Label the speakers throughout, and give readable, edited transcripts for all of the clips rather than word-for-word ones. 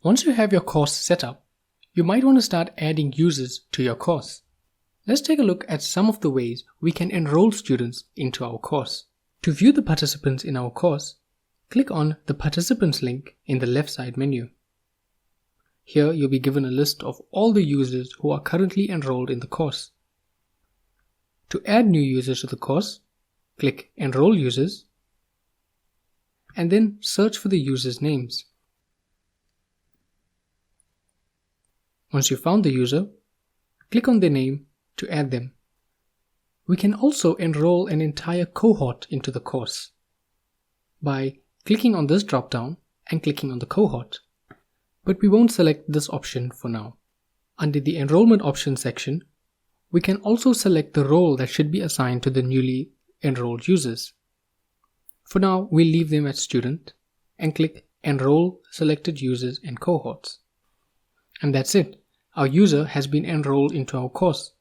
Speaker 1: Once you have your course set up, you might want to start adding users to your course. Let's take a look at some of the ways we can enroll students into our course. To view the participants in our course, click on the Participants link in the left side menu. Here you'll be given a list of all the users who are currently enrolled in the course. To add new users to the course, click Enroll Users, and then search for the users' names. Once you've found the user, click on their name to add them. We can also enroll an entire cohort into the course by clicking on this drop-down and clicking on the cohort. But we won't select this option for now. Under the Enrollment Options section, we can also select the role that should be assigned to the newly enrolled users. For now, we'll leave them at Student and click Enroll Selected Users and Cohorts. And that's it. Our user has been enrolled into our course.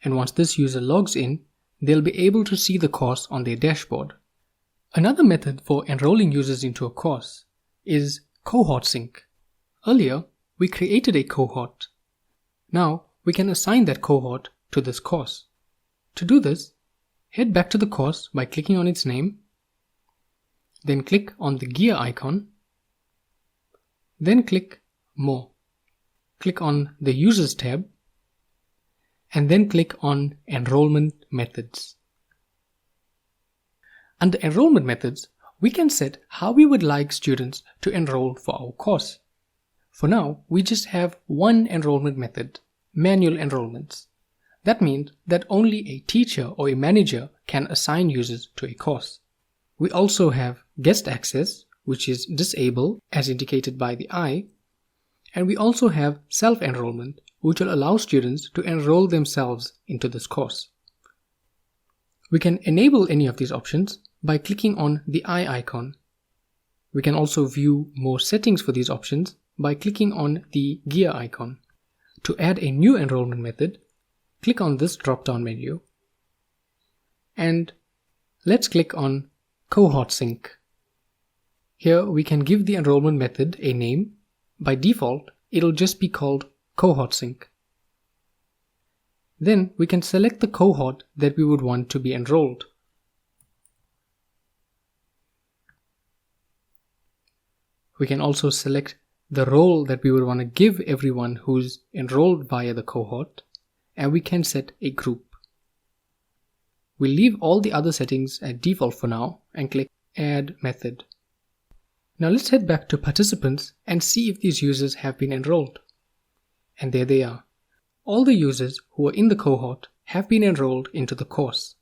Speaker 1: And once this user logs in, they'll be able to see the course on their dashboard. Another method for enrolling users into a course is Cohorts Inc. Earlier, we created a cohort. Now, we can assign that cohort to this course. To do this, head back to the course by clicking on its name, then click on the gear icon, then click More. Click on the Users tab, and then click on Enrollment Methods. Under Enrollment Methods, we can set how we would like students to enroll for our course. For now, we just have one enrollment method, manual enrollments. That means that only a teacher or a manager can assign users to a course. We also have guest access, which is disabled as indicated by the I, and we also have self-enrollment, which will allow students to enroll themselves into this course. We can enable any of these options by clicking on the I icon. We can also view more settings for these options by clicking on the gear icon. To add a new enrollment method, click on this drop-down menu, and let's click on Cohorts Inc. Here we can give the enrollment method a name. By default, it'll just be called Cohorts Inc. Then we can select the cohort that we would want to be enrolled. We can also select the role that we would want to give everyone who's enrolled via the cohort, and we can set a group. We'll leave all the other settings at default for now and click Add Method. Now let's head back to Participants and see if these users have been enrolled. And there they are. All the users who are in the cohort have been enrolled into the course.